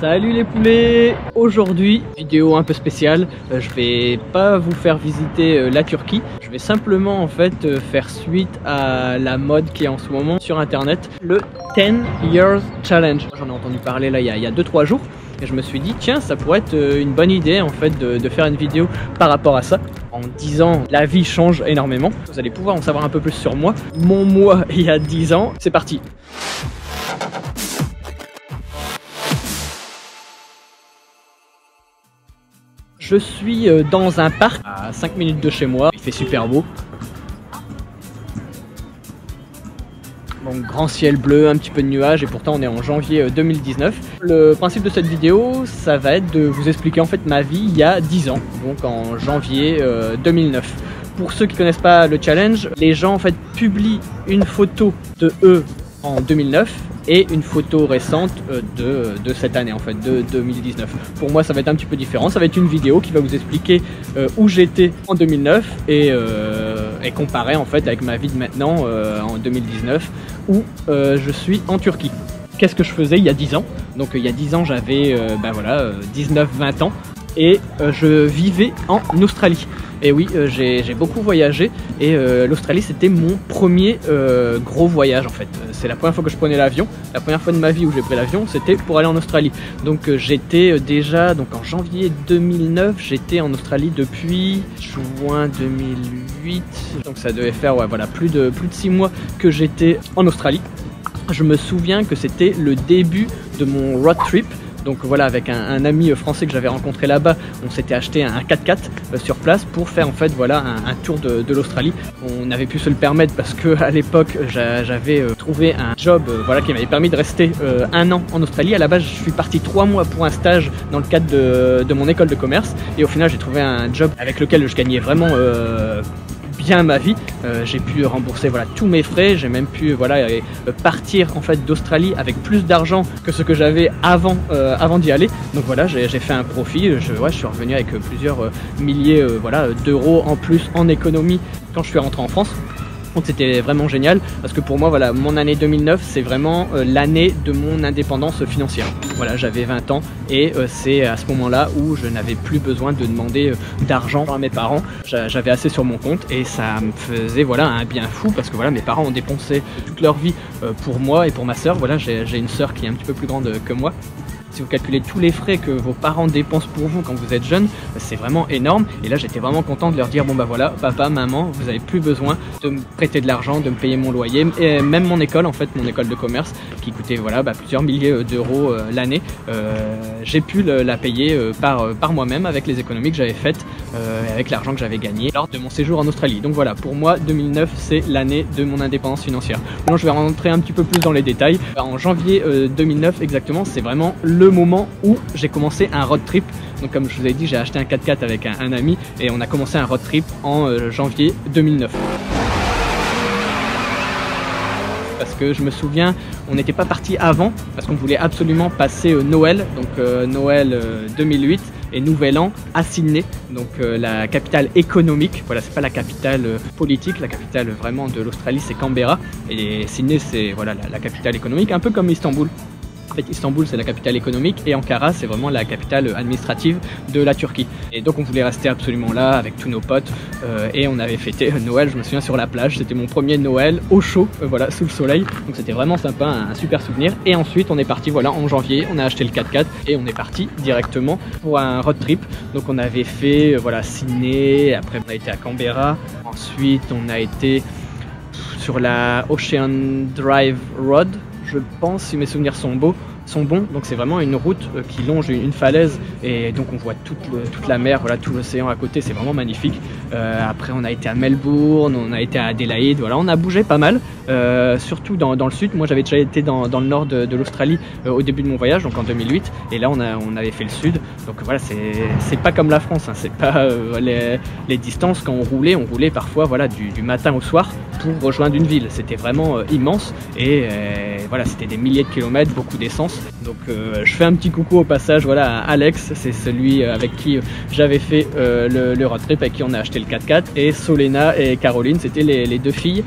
Salut les poulets! Aujourd'hui, vidéo un peu spéciale, je vais pas vous faire visiter la Turquie, je vais simplement en fait faire suite à la mode qui est en ce moment sur internet, le 10 Years Challenge. J'en ai entendu parler là il y a 2-3 jours et je me suis dit tiens, ça pourrait être une bonne idée en fait de faire une vidéo par rapport à ça. En 10 ans, la vie change énormément, vous allez pouvoir en savoir un peu plus sur moi, mon moi il y a 10 ans, c'est parti! Je suis dans un parc à 5 minutes de chez moi, il fait super beau. Donc grand ciel bleu, un petit peu de nuages et pourtant on est en janvier 2019. Le principe de cette vidéo, ça va être de vous expliquer en fait ma vie il y a 10 ans, donc en janvier 2009. Pour ceux qui ne connaissent pas le challenge, les gens en fait publient une photo de eux en 2009 et une photo récente de cette année en fait, de 2019. Pour moi ça va être un petit peu différent, ça va être une vidéo qui va vous expliquer où j'étais en 2009 et comparer en fait avec ma vie de maintenant en 2019 où je suis en Turquie. Qu'est-ce que je faisais il y a 10 ans? Donc il y a 10 ans j'avais 19-20 ans et je vivais en Australie. Et oui, j'ai beaucoup voyagé et l'Australie c'était mon premier gros voyage en fait. C'est la première fois que je prenais l'avion, la première fois de ma vie où j'ai pris l'avion c'était pour aller en Australie. Donc j'étais déjà, donc en janvier 2009, j'étais en Australie depuis juin 2008. Donc ça devait faire ouais, voilà, plus de 6 mois que j'étais en Australie. Je me souviens que c'était le début de mon road trip. Donc voilà, avec un ami français que j'avais rencontré là-bas, on s'était acheté un 4x4 sur place pour faire en fait voilà un tour de l'Australie. On avait pu se le permettre parce que à l'époque j'avais trouvé un job voilà qui m'avait permis de rester 1 an en Australie. À la base je suis parti 3 mois pour un stage dans le cadre de mon école de commerce et au final j'ai trouvé un job avec lequel je gagnais vraiment bien ma vie. J'ai pu rembourser voilà tous mes frais, j'ai même pu voilà partir en fait d'Australie avec plus d'argent que ce que j'avais avant d'y aller. Donc voilà, j'ai fait un profit, je suis revenu avec plusieurs milliers voilà d'euros en plus en économie quand je suis rentré en France. Donc c'était vraiment génial parce que pour moi voilà mon année 2009 c'est vraiment l'année de mon indépendance financière. Voilà, j'avais 20 ans et c'est à ce moment là où je n'avais plus besoin de demander d'argent à mes parents. J'avais assez sur mon compte et ça me faisait voilà un bien fou parce que voilà mes parents ont dépensé toute leur vie pour moi et pour ma soeur. Voilà, j'ai une soeur qui est un petit peu plus grande que moi. Si vous calculez tous les frais que vos parents dépensent pour vous quand vous êtes jeune, c'est vraiment énorme. Et là, j'étais vraiment content de leur dire, bon bah voilà, papa, maman, vous n'avez plus besoin de me prêter de l'argent, de me payer mon loyer. Et même mon école, en fait, mon école de commerce, qui coûtait voilà, plusieurs milliers d'euros l'année, j'ai pu la payer par moi-même avec les économies que j'avais faites, avec l'argent que j'avais gagné lors de mon séjour en Australie. Donc voilà, pour moi, 2009, c'est l'année de mon indépendance financière. Maintenant, je vais rentrer un petit peu plus dans les détails. En janvier 2009, exactement, c'est vraiment le moment où j'ai commencé un road trip. Donc comme je vous ai dit, j'ai acheté un 4x4 avec un ami et on a commencé un road trip en janvier 2009. Parce que je me souviens, on n'était pas parti avant parce qu'on voulait absolument passer Noël, donc Noël 2008 et Nouvel An à Sydney, donc la capitale économique. Voilà, c'est pas la capitale politique, la capitale vraiment de l'Australie c'est Canberra et Sydney c'est voilà la capitale économique, un peu comme Istanbul. En fait, Istanbul c'est la capitale économique et Ankara c'est vraiment la capitale administrative de la Turquie. Et donc on voulait rester absolument là avec tous nos potes et on avait fêté Noël, je me souviens, sur la plage. C'était mon premier Noël au chaud, voilà, sous le soleil. Donc c'était vraiment sympa, un super souvenir. Et ensuite on est parti voilà en janvier, on a acheté le 4x4 et on est parti directement pour un road trip. Donc on avait fait voilà Sydney, après on a été à Canberra, ensuite on a été sur la Ocean Drive Road. Je pense, si mes souvenirs sont bons, donc c'est vraiment une route qui longe une falaise et donc on voit toute la mer, voilà, tout l'océan à côté, c'est vraiment magnifique. Après on a été à Melbourne, on a été à Adélaïde, voilà, on a bougé pas mal, surtout dans le sud. Moi j'avais déjà été dans le nord de l'Australie au début de mon voyage, donc en 2008, et là on avait fait le sud. Donc voilà, c'est pas comme la France, hein, c'est pas les distances. Quand on roulait parfois voilà du matin au soir pour rejoindre une ville. C'était vraiment immense et voilà, c'était des milliers de kilomètres, beaucoup d'essence. Donc je fais un petit coucou au passage voilà, à Alex, c'est celui avec qui j'avais fait le road trip, avec qui on a acheté le 4x4, et Solena et Caroline, c'était les deux filles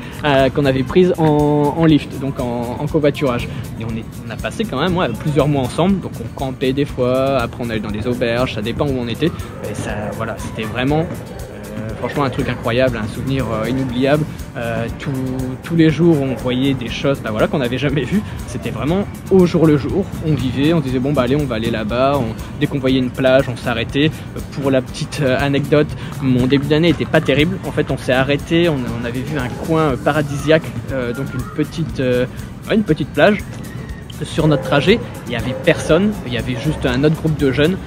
qu'on avait prises prise en lift, donc en covoiturage. Et on a passé quand même plusieurs mois ensemble, donc on campait des fois, après on allait dans des auberges, ça dépend où on était. Et ça, voilà, c'était vraiment franchement un truc incroyable, un souvenir inoubliable. Tous les jours on voyait des choses qu'on n'avait jamais vues. C'était vraiment au jour le jour. On vivait, on disait bon bah allez, on va aller là-bas. Dès qu'on voyait une plage, on s'arrêtait. Pour la petite anecdote, mon début d'année était pas terrible. En fait on s'est arrêté, on avait vu un coin paradisiaque, donc une petite plage. Sur notre trajet, il n'y avait personne, il y avait juste un autre groupe de jeunes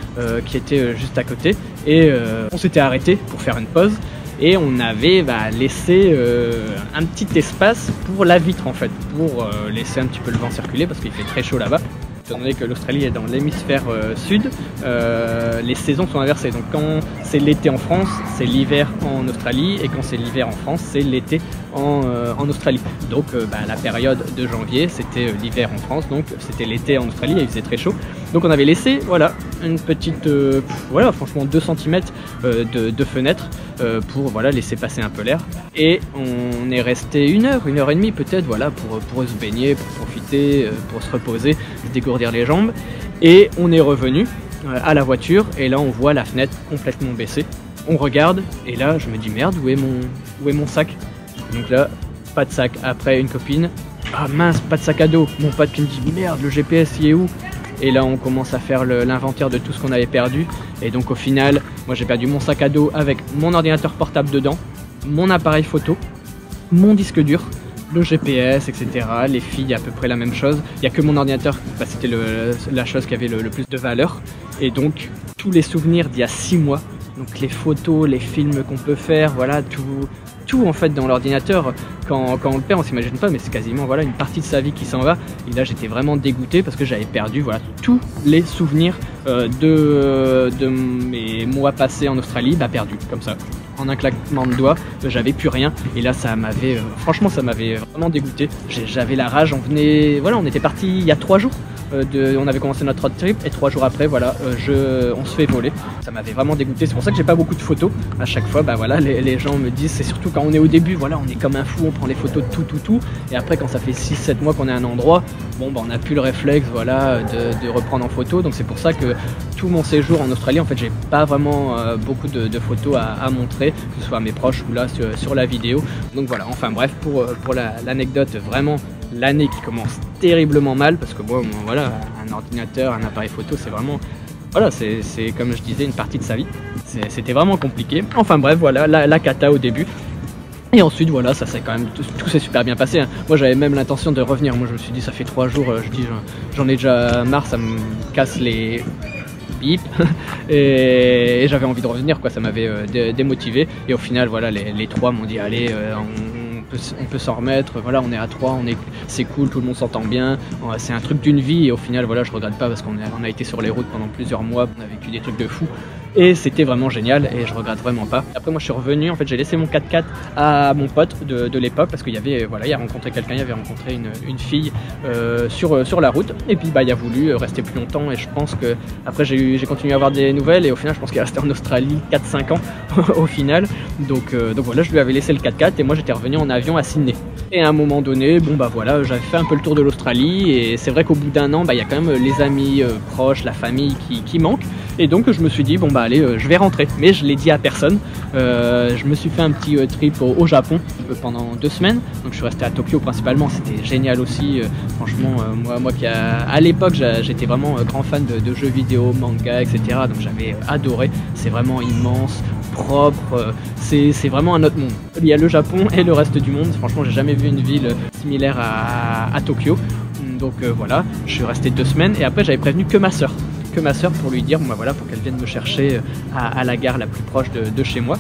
qui était juste à côté, et on s'était arrêté pour faire une pause et on avait laissé un petit espace pour la vitre en fait, pour laisser un petit peu le vent circuler parce qu'il fait très chaud là-bas. Étant donné que l'Australie est dans l'hémisphère sud, les saisons sont inversées. Donc quand c'est l'été en France, c'est l'hiver en Australie, et quand c'est l'hiver en France, c'est l'été en Australie. Donc la période de janvier, c'était l'hiver en France, donc c'était l'été en Australie et il faisait très chaud. Donc on avait laissé une petite, franchement 2 cm de fenêtre pour laisser passer un peu l'air. Et on est resté 1 heure, 1 heure et demie peut-être, pour se baigner, pour profiter, pour se reposer, se dégourdir les jambes. Et on est revenu à la voiture et là on voit la fenêtre complètement baissée. On regarde et là je me dis merde, où est mon sac? Donc là, pas de sac. Après une copine, ah mince, pas de sac à dos. Mon pote qui me dit merde, le GPS il est où? Et là on commence à faire l'inventaire de tout ce qu'on avait perdu. Et donc au final, moi j'ai perdu mon sac à dos avec mon ordinateur portable dedans, mon appareil photo, mon disque dur, le GPS, etc. Les filles, à peu près la même chose. Il n'y a que mon ordinateur, c'était la chose qui avait le plus de valeur. Et donc tous les souvenirs d'il y a 6 mois, donc les photos, les films qu'on peut faire, tout en fait dans l'ordinateur. Quand on le perd, on s'imagine pas, mais c'est quasiment une partie de sa vie qui s'en va. Et là j'étais vraiment dégoûté parce que j'avais perdu tous les souvenirs de mes mois passés en Australie, perdus comme ça. En un claquement de doigts, j'avais plus rien. Et là ça m'avait vraiment dégoûté. J'avais la rage, on était parti il y a 3 jours. On avait commencé notre road trip et 3 jours après on se fait voler. Ça m'avait vraiment dégoûté, c'est pour ça que j'ai pas beaucoup de photos. À chaque fois les gens me disent, c'est surtout quand on est au début, on est comme un fou, on prend les photos de tout, et après quand ça fait 6-7 mois qu'on est à un endroit, on n'a plus le réflexe de reprendre en photo. Donc c'est pour ça que tout mon séjour en Australie, en fait j'ai pas vraiment beaucoup de photos à montrer, que ce soit à mes proches ou là sur la vidéo. Donc voilà, enfin bref, pour l'anecdote, vraiment l'année qui commence terriblement mal, parce que moi un ordinateur, un appareil photo, c'est vraiment c'est comme je disais une partie de sa vie. C'était vraiment compliqué. Enfin bref, la cata au début. Et ensuite ça s'est quand même tout s'est super bien passé. Moi j'avais même l'intention de revenir. Moi je me suis dit ça fait 3 jours, j'en ai déjà marre, ça me casse les bip et j'avais envie de revenir ça m'avait démotivé. Et au final les 3 m'ont dit allez, on peut s'en remettre, on est à 3, c'est cool, tout le monde s'entend bien, c'est un truc d'une vie. Et au final je regrette pas parce qu'on a été sur les routes pendant plusieurs mois, on a vécu des trucs de fou et c'était vraiment génial et je regrette vraiment pas. Après moi je suis revenu, en fait j'ai laissé mon 4x4 à mon pote de l'époque parce qu'il y avait il a rencontré quelqu'un, il avait rencontré une fille sur la route, et puis il a voulu rester plus longtemps. Et je pense que après j'ai continué à avoir des nouvelles et au final je pense qu'il est resté en Australie 4-5 ans au final. Donc je lui avais laissé le 4x4 et moi j'étais revenu en avion à Sydney. Et à un moment donné, j'avais fait un peu le tour de l'Australie et c'est vrai qu'au bout d'un an, il y a quand même les amis proches, la famille qui manquent. Et donc je me suis dit allez, je vais rentrer. Mais je l'ai dit à personne. Je me suis fait un petit trip au Japon pendant 2 semaines. Donc je suis resté à Tokyo principalement. C'était génial aussi. Franchement, moi qui à l'époque j'étais vraiment grand fan de jeux vidéo, manga, etc. Donc j'avais adoré. C'est vraiment immense, propre. C'est vraiment un autre monde. Il y a le Japon et le reste du monde. Franchement, j'ai jamais vu une ville similaire à Tokyo. Donc je suis resté 2 semaines et après j'avais prévenu que ma soeur pour lui dire pour qu'elle vienne me chercher à la gare la plus proche de chez moi.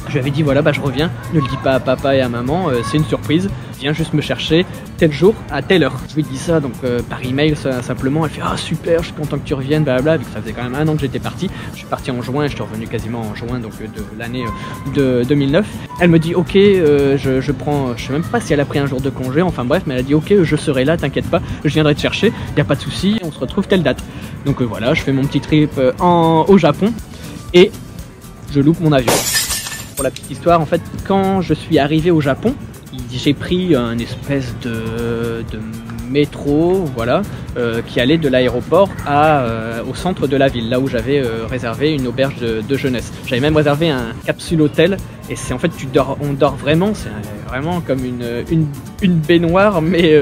Je lui avais dit je reviens, ne le dis pas à papa et à maman, c'est une surprise, viens juste me chercher tel jour à telle heure. Je lui dis ça par email simplement. Elle fait ah super, je suis content que tu reviennes, blablabla, vu que ça faisait quand même 1 an que j'étais parti. Je suis parti en juin et je suis revenu quasiment en juin de l'année de 2009. Elle me dit ok, je prends, je sais même pas si elle a pris un jour de congé, enfin bref, mais elle a dit ok, je serai là, t'inquiète pas, je viendrai te chercher, y a pas de souci, on se retrouve telle date. Donc je fais mon petit trip au Japon et je loupe mon avion. Pour la petite histoire, en fait, quand je suis arrivé au Japon, j'ai pris un espèce de métro, voilà, qui allait de l'aéroport au centre de la ville, là où j'avais réservé une auberge de jeunesse. J'avais même réservé un capsule hôtel, et c'est en fait on dort vraiment, c'est vraiment comme une baignoire, mais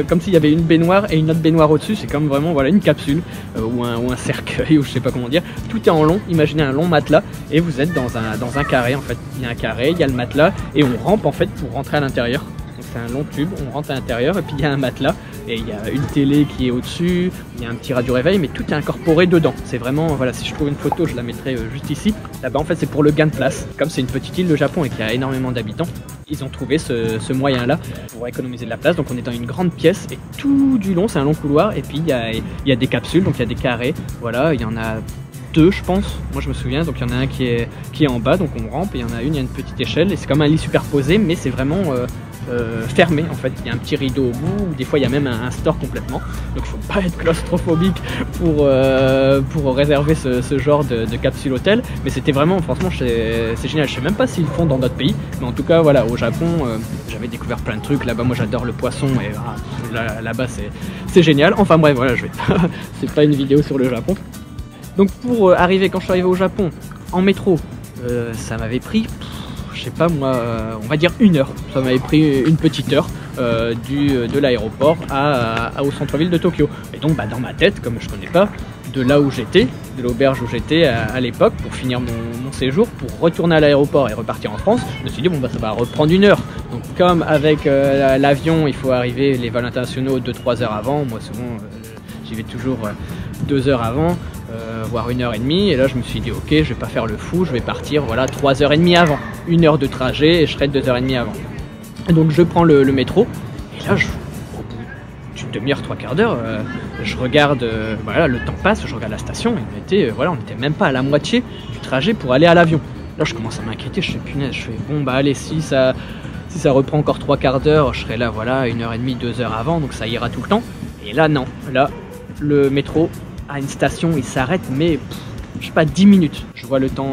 comme s'il y avait une baignoire et une autre baignoire au-dessus. C'est comme vraiment voilà une capsule ou un cercueil, ou je sais pas comment dire. Tout est en long, imaginez un long matelas, et vous êtes dans un carré en fait. Il y a un carré, il y a le matelas, et on rampe en fait pour rentrer à l'intérieur. C'est un long tube, on rentre à l'intérieur, et puis il y a un matelas, et il y a une télé qui est au-dessus, il y a un petit radio réveil, mais tout est incorporé dedans. C'est vraiment, voilà, si je trouve une photo, je la mettrai juste ici. Là-bas en fait c'est pour le gain de place. Comme c'est une petite île, le Japon, et qu'il y a énormément d'habitants, ils ont trouvé ce moyen-là pour économiser de la place. Donc on est dans une grande pièce, et tout du long, c'est un long couloir, et puis il y a des capsules, donc il y a des carrés, voilà, il y en a 2 je pense, moi je me souviens, donc il y en a un qui est en bas, donc on rampe, et il y en a une petite échelle, et c'est comme un lit superposé, mais c'est vraiment fermé en fait. Il y a un petit rideau au bout, ou des fois il y a même un store complètement, donc il faut pas être claustrophobique pour réserver ce genre de capsule hôtel. Mais c'était vraiment, franchement c'est génial. Je sais même pas s'ils le font dans d'autres pays, mais en tout cas voilà, au Japon j'avais découvert plein de trucs là-bas. Moi j'adore le poisson, et là-bas c'est génial. Enfin bref, voilà, c'est pas une vidéo sur le Japon. Donc pour arriver, quand je suis arrivé au Japon en métro, ça m'avait pris, je sais pas moi, on va dire 1 heure. Ça m'avait pris une petite heure de l'aéroport au centre-ville de Tokyo. Et donc dans ma tête, comme je connais pas, de là où j'étais, de l'auberge où j'étais à l'époque, pour finir mon séjour, pour retourner à l'aéroport et repartir en France, je me suis dit bon ça va reprendre 1 heure. Donc comme avec l'avion, il faut arriver les vols internationaux 2-3 heures avant, moi souvent j'y vais toujours 2 heures avant, voire 1h30, et là je me suis dit ok, je vais pas faire le fou, je vais partir voilà 3h30 avant, 1 heure de trajet, et je serai 2h30 avant. Et donc je prends le métro, et là au bout d'une demi-heure, 3/4 d'heure, je regarde, voilà, le temps passe, je regarde la station, et on était même pas à la moitié du trajet pour aller à l'avion. Là je commence à m'inquiéter, je fais punaise, je fais bon allez, si ça reprend encore 3/4 d'heure, je serai là voilà 1h30, 2 heures avant, donc ça ira tout le temps. Et là non, là le métro à une station il s'arrête, mais je sais pas, 10 minutes. Je vois le temps,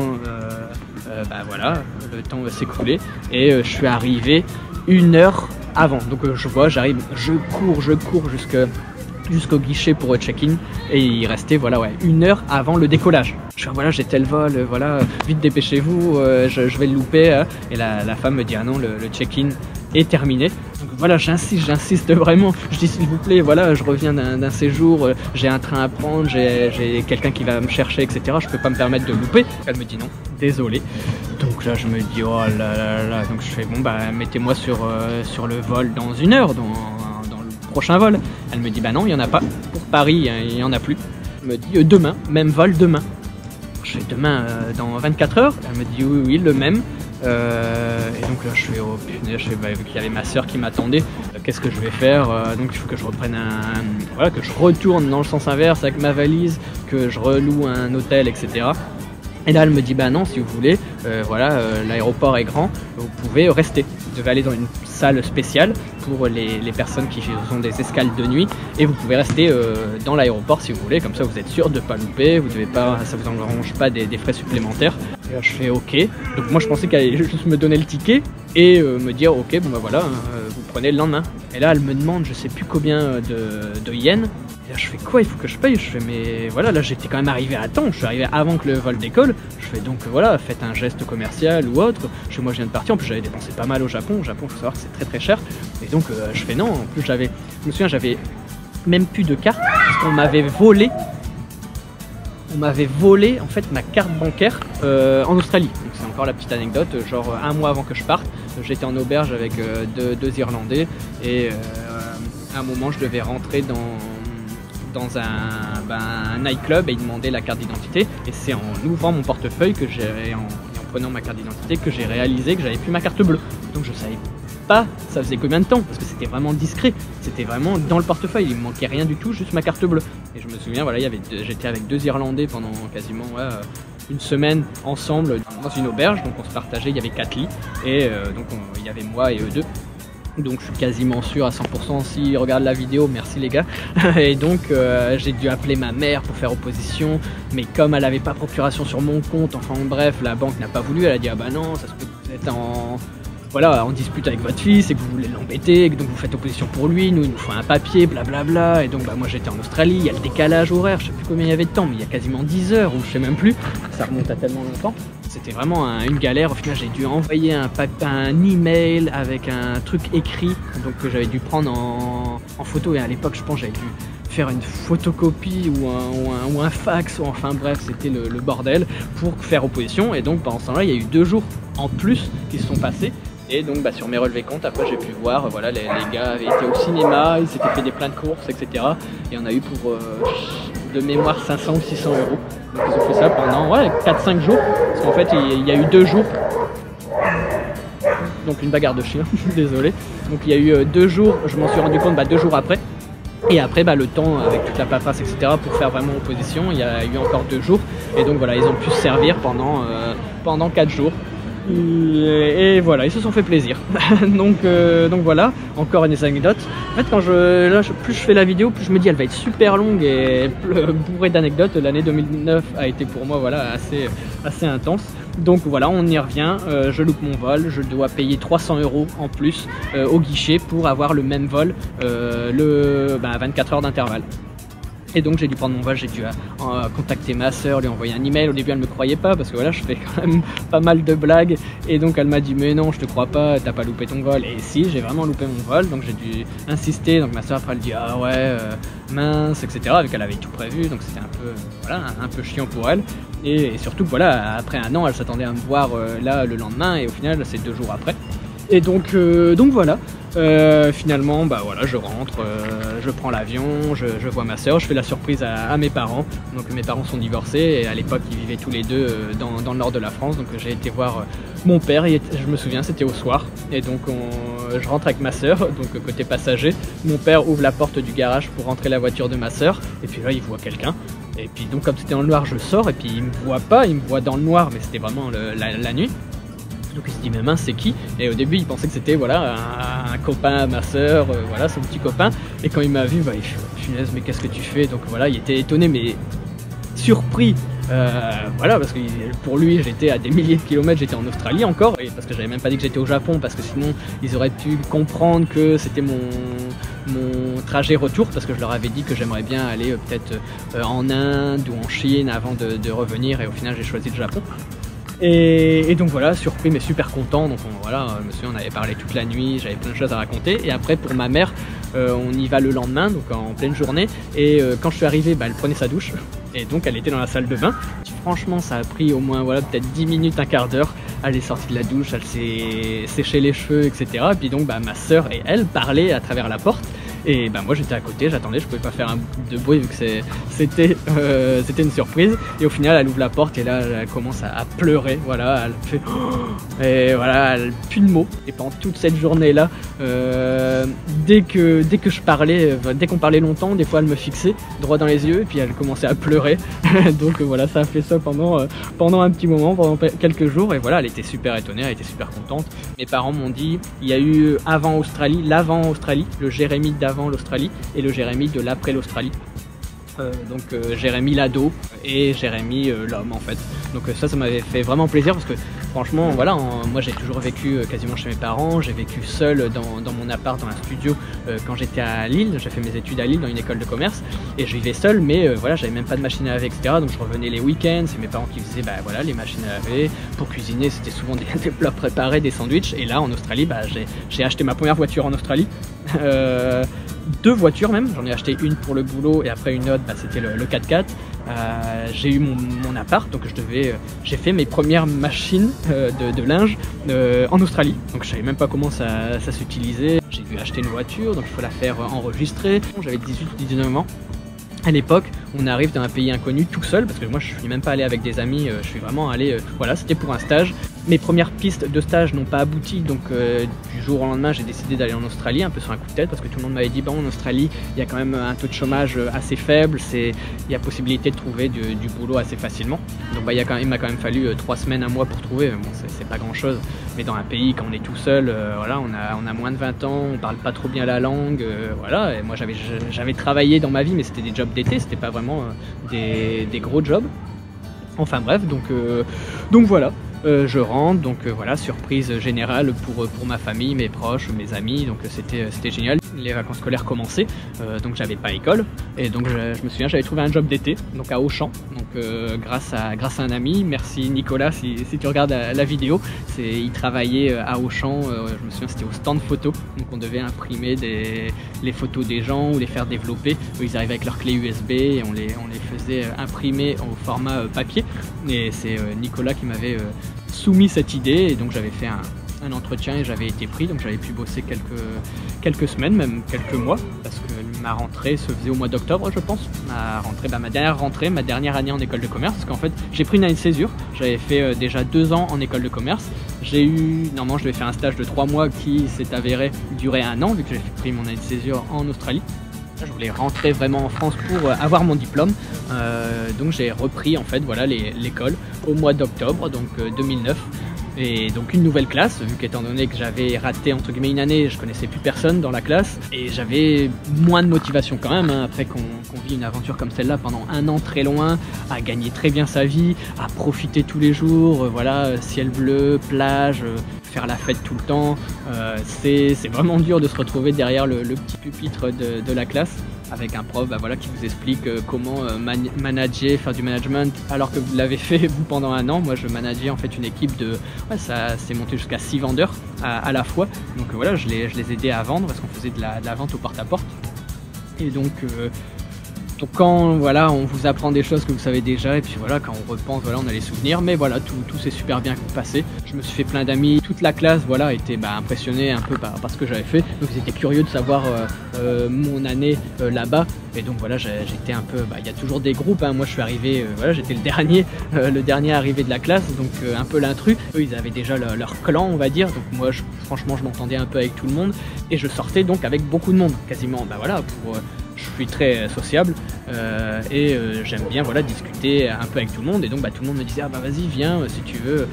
voilà, le temps s'écouler, et je suis arrivé 1 heure avant. Donc j'arrive, je cours jusqu'au guichet pour check-in, et il restait voilà 1 heure avant le décollage. Je fais voilà, j'ai tel vol, voilà, vite dépêchez-vous, je vais le louper. Et la femme me dit ah non, le check-in est terminé. Donc voilà, j'insiste vraiment. Je dis s'il vous plaît, voilà, je reviens d'un séjour, j'ai un train à prendre, j'ai quelqu'un qui va me chercher, etc. Je peux pas me permettre de louper. Elle me dit non, désolé. Donc là je me dis oh là. Donc je fais bon mettez-moi sur le vol dans 1 heure, dans le prochain vol. Elle me dit bah non, il y en a pas. Pour Paris, il y en a plus. Elle me dit demain, même vol demain. Je fais demain dans 24 heures. Elle me dit oui, le même. Et donc là je fais oh punaise, vu qu'il y avait ma soeur qui m'attendait, qu'est-ce que je vais faire, donc il faut que je reprenne voilà, que je retourne dans le sens inverse avec ma valise, que je reloue un hôtel, etc. Et là elle me dit bah non, si vous voulez, voilà, l'aéroport est grand, vous pouvez rester. Vous devez aller dans une salle spéciale pour les personnes qui ont des escales de nuit, et vous pouvez rester dans l'aéroport si vous voulez, comme ça vous êtes sûr de ne pas louper, vous devez pas, ça vous engrange pas des frais supplémentaires. Et là je fais ok, donc moi je pensais qu'elle allait juste me donner le ticket et me dire ok bon voilà, vous prenez le lendemain. Et là elle me demande je sais plus combien de yens. Et là je fais quoi, il faut que je paye? Je fais mais voilà, là j'étais quand même arrivé à temps, je suis arrivé avant que le vol décolle. Je fais donc voilà, faites un geste commercial ou autre. Moi je viens de partir, en plus j'avais dépensé pas mal au Japon. Au Japon, faut savoir que c'est très très cher. Et donc je fais non, en plus je me souviens, j'avais même plus de carte parce qu'on m'avait volé. On m'avait volé en fait ma carte bancaire en Australie. Donc c'est encore la petite anecdote, genre 1 mois avant que je parte, j'étais en auberge avec deux Irlandais, et à un moment je devais rentrer dans un nightclub, et ils demandaient la carte d'identité, et c'est en ouvrant mon portefeuille que en prenant ma carte d'identité que j'ai réalisé que j'avais plus ma carte bleue. Donc je savais pas ça faisait combien de temps, parce que c'était vraiment discret, c'était vraiment dans le portefeuille, il me manquait rien du tout, juste ma carte bleue. Et je me souviens, voilà, j'étais avec 2 Irlandais pendant quasiment 1 semaine ensemble dans une auberge, donc on se partageait, il y avait 4 lits, et donc il y avait moi et eux deux. Donc je suis quasiment sûr à 100%, s'ils regardent la vidéo, merci les gars. Et donc j'ai dû appeler ma mère pour faire opposition, mais comme elle n'avait pas procuration sur mon compte, enfin bref, la banque n'a pas voulu, elle a dit ah bah non, ça se peut que vous êtes voilà, en dispute avec votre fils et que vous voulez l'embêter, et que donc vous faites opposition pour lui, nous il nous faut un papier, blablabla, et donc bah, moi j'étais en Australie, il y a le décalage horaire, je sais plus combien il y avait de temps, mais il y a quasiment 10 heures, ou je sais même plus, ça remonte à tellement longtemps. C'était vraiment une galère, au final j'ai dû envoyer un email avec un truc écrit, donc que j'avais dû prendre en photo, et à l'époque je pense j'avais dû faire une photocopie ou un fax, ou enfin bref, c'était le bordel pour faire opposition. Et donc pendant ce temps-là, il y a eu 2 jours en plus qui se sont passés. Et donc bah, sur mes relevés comptes, après j'ai pu voir, voilà, les gars avaient été au cinéma, ils s'étaient fait des plein de courses, etc. Et on a eu pour de mémoire 500 ou 600 €. Donc ils ont fait ça pendant 4-5 jours. Parce qu'en fait il y a eu 2 jours. Donc une bagarre de chien, désolé. Donc il y a eu 2 jours, je m'en suis rendu compte 2 jours après. Et après, le temps avec toute la paperasse, etc., pour faire vraiment opposition, il y a eu encore 2 jours. Et donc voilà, ils ont pu se servir pendant 4 jours. Et voilà, ils se sont fait plaisir. donc voilà, encore une anecdote. En fait, plus je fais la vidéo, plus je me dis elle va être super longue et bourrée d'anecdotes. L'année 2009 a été pour moi assez intense. Donc voilà, on y revient, je loupe mon vol, je dois payer 300 € en plus au guichet pour avoir le même vol, 24 heures d'intervalle. Et donc j'ai dû prendre mon vol, j'ai dû contacter ma soeur, lui envoyer un email. Au début elle me croyait pas parce que voilà, je fais quand même pas mal de blagues. Et donc elle m'a dit mais non, je te crois pas, t'as pas loupé ton vol. Et si, j'ai vraiment loupé mon vol, donc j'ai dû insister. Donc ma soeur après elle dit ah ouais, mince, etc. Vu qu'elle avait tout prévu, donc c'était un peu chiant pour elle. Et surtout voilà, après 1 an, elle s'attendait à me voir là le lendemain, et au final c'est 2 jours après. Et donc voilà, finalement voilà, je rentre, je prends l'avion, je vois ma soeur, je fais la surprise à mes parents. Donc mes parents sont divorcés et à l'époque ils vivaient tous les deux dans le nord de la France. Donc j'ai été voir mon père, je me souviens, c'était au soir. Et donc je rentre avec ma soeur, donc côté passager. Mon père ouvre la porte du garage pour rentrer la voiture de ma soeur, et puis là il voit quelqu'un. Et puis donc comme c'était dans le noir, je sors, et puis il me voit pas, il me voit dans le noir, mais c'était vraiment la nuit. Donc il se dit mais mince, c'est qui? Et au début il pensait que c'était voilà un copain à ma soeur, voilà son petit copain. Et quand il m'a vu, il fait punaise mais qu'est-ce que tu fais? Donc voilà, il était étonné mais surpris. Voilà, parce que pour lui j'étais à des milliers de kilomètres, j'étais en Australie encore, et parce que j'avais même pas dit que j'étais au Japon, parce que sinon ils auraient pu comprendre que c'était mon trajet retour, parce que je leur avais dit que j'aimerais bien aller peut-être en Inde ou en Chine avant de revenir, et au final j'ai choisi le Japon. Et donc voilà, surpris mais super content. Donc voilà, je me souviens, on avait parlé toute la nuit, j'avais plein de choses à raconter. Et après pour ma mère, on y va le lendemain, donc en pleine journée. Et quand je suis arrivé, elle prenait sa douche. Et donc elle était dans la salle de bain. Franchement ça a pris au moins peut-être 10 minutes, un quart d'heure. Elle est sortie de la douche, elle s'est séché les cheveux, etc. Et puis donc ma soeur et elle parlaient à travers la porte. Et moi j'étais à côté, j'attendais, je pouvais pas faire de bruit vu que c'était une surprise. Et au final elle ouvre la porte et là elle commence à pleurer, voilà, elle fait et voilà, elle pue de mots. Et pendant toute cette journée là, dès que je parlais, dès qu'on parlait longtemps, des fois elle me fixait droit dans les yeux et puis elle commençait à pleurer. Donc voilà, ça a fait ça pendant un petit moment, pendant quelques jours. Et voilà, elle était super étonnée, elle était super contente. Mes parents m'ont dit, il y a eu avant Australie, l'avant Australie, le Jérémy d'avant l'Australie et le Jérémy de l'après l'Australie. Jérémy l'ado et Jérémy l'homme en fait. Donc ça m'avait fait vraiment plaisir parce que franchement voilà, moi j'ai toujours vécu quasiment chez mes parents, j'ai vécu seul dans mon appart, dans un studio quand j'étais à Lille, j'ai fait mes études à Lille dans une école de commerce et je vivais seul, mais voilà, j'avais même pas de machine à laver, etc. Donc je revenais les week-ends, c'est mes parents qui faisaient voilà, les machines à laver. Pour cuisiner c'était souvent des plats préparés, des sandwichs. Et là en Australie j'ai acheté ma première voiture en Australie. 2 voitures même, j'en ai acheté une pour le boulot et après une autre, c'était le 4x4. J'ai eu mon appart, donc j'ai fait mes premières machines de linge en Australie. Donc je savais même pas comment ça s'utilisait. J'ai dû acheter une voiture, donc il faut la faire enregistrer. J'avais 18-19 ans. À l'époque, on arrive dans un pays inconnu tout seul, parce que moi je suis même pas allé avec des amis, je suis vraiment allé, voilà, c'était pour un stage. Mes premières pistes de stage n'ont pas abouti, donc du jour au lendemain j'ai décidé d'aller en Australie, un peu sur un coup de tête, parce que tout le monde m'avait dit bon, en Australie il y a quand même un taux de chômage assez faible, il y a possibilité de trouver du boulot assez facilement. Donc il m'a quand même fallu 3 semaines, 1 mois pour trouver. Bon, c'est pas grand chose, mais dans un pays quand on est tout seul, voilà, on a moins de 20 ans, on parle pas trop bien la langue, voilà. Et moi j'avais travaillé dans ma vie, mais c'était des jobs d'été, c'était pas vraiment des gros jobs. Enfin bref, donc voilà. Je rentre, donc voilà, surprise générale pour ma famille, mes proches, mes amis, donc c'était génial. Les vacances scolaires commençaient, donc j'avais pas école, et donc je me souviens, j'avais trouvé un job d'été, donc à Auchan, donc grâce à un ami, merci Nicolas si tu regardes la vidéo, il travaillait à Auchan, je me souviens c'était au stand photo, donc on devait imprimer les photos des gens ou les faire développer. Eux, ils arrivaient avec leur clé USB et on les faisait imprimer au format papier, et c'est Nicolas qui m'avait soumis cette idée, et donc j'avais fait un entretien et j'avais été pris, donc j'avais pu bosser quelques semaines, même quelques mois, parce que ma rentrée se faisait au mois d'octobre, je pense. Ma dernière rentrée, ma dernière année en école de commerce, parce qu'en fait j'ai pris une année de césure, j'avais fait déjà 2 ans en école de commerce. Normalement je devais faire un stage de 3 mois qui s'est avéré durer 1 an, vu que j'ai pris mon année de césure en Australie. Je voulais rentrer vraiment en France pour avoir mon diplôme, donc j'ai repris en fait voilà l'école au mois d'octobre, donc 2009. Et donc une nouvelle classe, vu qu'étant donné que j'avais raté entre guillemets une année, je connaissais plus personne dans la classe et j'avais moins de motivation quand même, hein, après qu'on vit une aventure comme celle-là pendant 1 an très loin, à gagner très bien sa vie, à profiter tous les jours, voilà, ciel bleu, plage, faire la fête tout le temps, c'est vraiment dur de se retrouver derrière le petit pupitre de la classe, avec un prof voilà, qui vous explique comment manager, faire du management, alors que vous l'avez fait vous pendant 1 an. Moi je manageais en fait une équipe de, ça s'est monté jusqu'à 6 vendeurs à la fois, donc voilà, je les aidais à vendre, parce qu'on faisait de la vente au porte-à-porte. Et donc quand voilà, on vous apprend des choses que vous savez déjà, et puis voilà, quand on repense, voilà, on a les souvenirs, mais voilà, tout s'est super bien passé. Je me suis fait plein d'amis, toute la classe voilà, était impressionnée un peu par ce que j'avais fait, donc ils étaient curieux de savoir mon année là-bas, et donc voilà, j'étais un peu, il y a toujours des groupes, hein. Moi je suis arrivé, voilà, j'étais le dernier arrivé de la classe, donc un peu l'intrus. Eux ils avaient déjà leur clan, on va dire, donc moi franchement je m'entendais un peu avec tout le monde, et je sortais donc avec beaucoup de monde, quasiment, voilà, je suis très sociable et j'aime bien voilà, discuter un peu avec tout le monde, et donc tout le monde me disait vas-y viens si tu veux,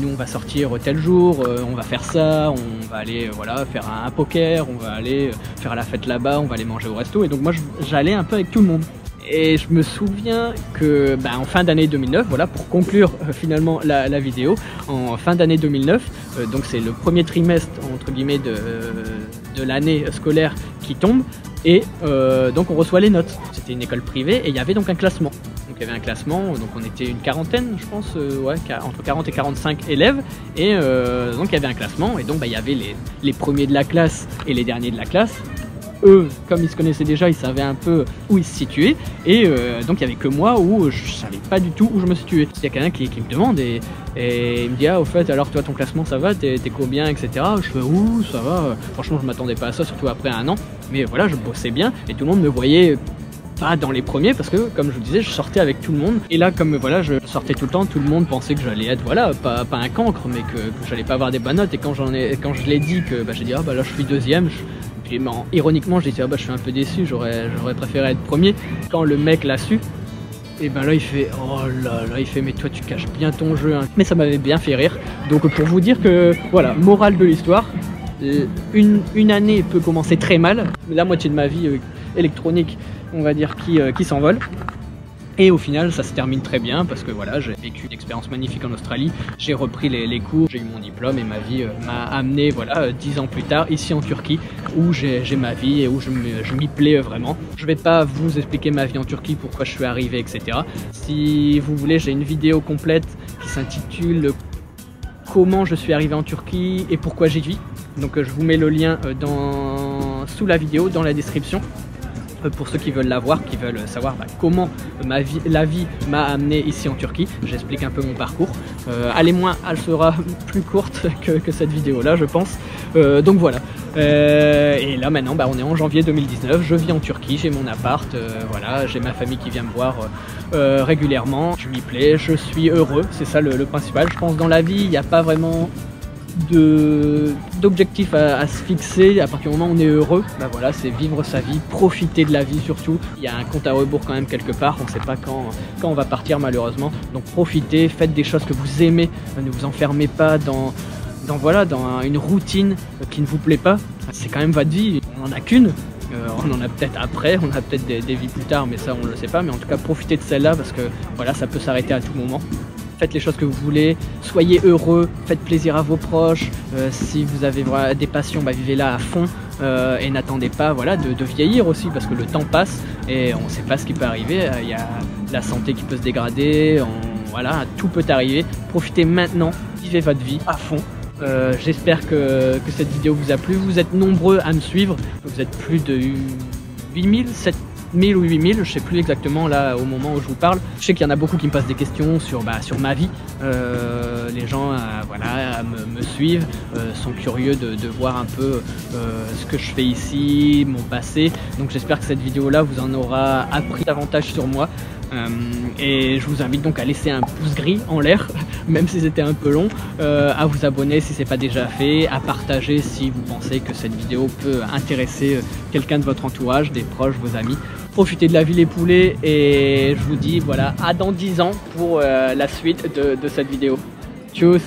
nous on va sortir tel jour, on va faire ça, on va aller voilà, faire un poker, on va aller faire la fête là-bas, on va aller manger au resto, et donc moi j'allais un peu avec tout le monde. Et je me souviens que en fin d'année 2009, voilà, pour conclure finalement la vidéo, en fin d'année 2009, donc c'est le premier trimestre entre guillemets de l'année scolaire qui tombe, et donc on reçoit les notes. C'était une école privée et il y avait donc un classement. Donc il y avait un classement, donc on était une quarantaine, je pense, ouais, entre 40 et 45 élèves, et donc il y avait un classement, et donc il y avait les premiers de la classe et les derniers de la classe. Eux, comme ils se connaissaient déjà, ils savaient un peu où ils se situaient, et donc il n'y avait que moi où je savais pas du tout où je me situais. Il y a quelqu'un qui me demande et il me dit au fait, alors toi ton classement ça va, t'es combien, etc. Je fais ouh, ça va, franchement je m'attendais pas à ça, surtout après 1 an, mais voilà, je bossais bien et tout le monde me voyait pas dans les premiers, parce que comme je vous disais, je sortais avec tout le monde, et là comme voilà, je sortais tout le temps, tout le monde pensait que j'allais être voilà, pas un cancre, mais que j'allais pas avoir des bonnes notes, et quand je l'ai dit que j'ai dit là je suis deuxième, puis ironiquement je dis je suis un peu déçu, j'aurais préféré être premier. Quand le mec l'a su, et là il fait oh là là, il fait mais toi tu caches bien ton jeu, hein. Mais ça m'avait bien fait rire. Donc pour vous dire que voilà, morale de l'histoire, une année peut commencer très mal, la moitié de ma vie électronique on va dire qui s'envole, et au final ça se termine très bien, parce que voilà, j'ai vécu une expérience magnifique en Australie, j'ai repris les cours, j'ai eu mon diplôme, et ma vie m'a amené voilà 10 ans plus tard ici en Turquie, où j'ai ma vie et où je m'y plais vraiment. Je vais pas vous expliquer ma vie en Turquie, pourquoi je suis arrivé, etc. Si vous voulez, j'ai une vidéo complète qui s'intitule comment je suis arrivé en Turquie et pourquoi j'y vis, donc je vous mets le lien sous la vidéo, dans la description, pour ceux qui veulent la voir, qui veulent savoir comment la vie m'a amené ici en Turquie. J'explique un peu mon parcours. Elle sera plus courte que cette vidéo là, je pense. Donc voilà. Et là maintenant on est en janvier 2019, je vis en Turquie, j'ai mon appart, voilà, j'ai ma famille qui vient me voir régulièrement, je m'y plais, je suis heureux, c'est ça le principal. Je pense dans la vie il n'y a pas vraiment d'objectif à se fixer. À partir du moment où on est heureux, voilà, c'est vivre sa vie, profiter de la vie surtout. Il y a un compte à rebours quand même quelque part, on ne sait pas quand on va partir malheureusement, donc profitez, faites des choses que vous aimez, ne vous enfermez pas dans une routine qui ne vous plaît pas. C'est quand même votre vie, on n'en a qu'une. On en a peut-être après, on a peut-être des vies plus tard, mais ça on ne le sait pas. Mais en tout cas, profitez de celle-là, parce que voilà, ça peut s'arrêter à tout moment. faites les choses que vous voulez, soyez heureux, faites plaisir à vos proches. Si vous avez des passions, vivez-la à fond. Et n'attendez pas de vieillir aussi, parce que le temps passe et on ne sait pas ce qui peut arriver. Il y a la santé qui peut se dégrader, tout peut arriver. Profitez maintenant, vivez votre vie à fond. J'espère que cette vidéo vous a plu. Vous êtes nombreux à me suivre, vous êtes plus de 8000, 7000 ou 8000, je sais plus exactement là au moment où je vous parle. Je sais qu'il y en a beaucoup qui me posent des questions sur ma vie. Les gens me suivent, sont curieux de voir un peu ce que je fais ici, mon passé. Donc j'espère que cette vidéo là vous en aura appris davantage sur moi. Et je vous invite donc à laisser un pouce gris en l'air, même si c'était un peu long, à vous abonner si ce n'est pas déjà fait, à partager si vous pensez que cette vidéo peut intéresser quelqu'un de votre entourage, des proches, vos amis. Profitez de la vie les poulets et je vous dis à dans 10 ans pour la suite de cette vidéo. Tchuss!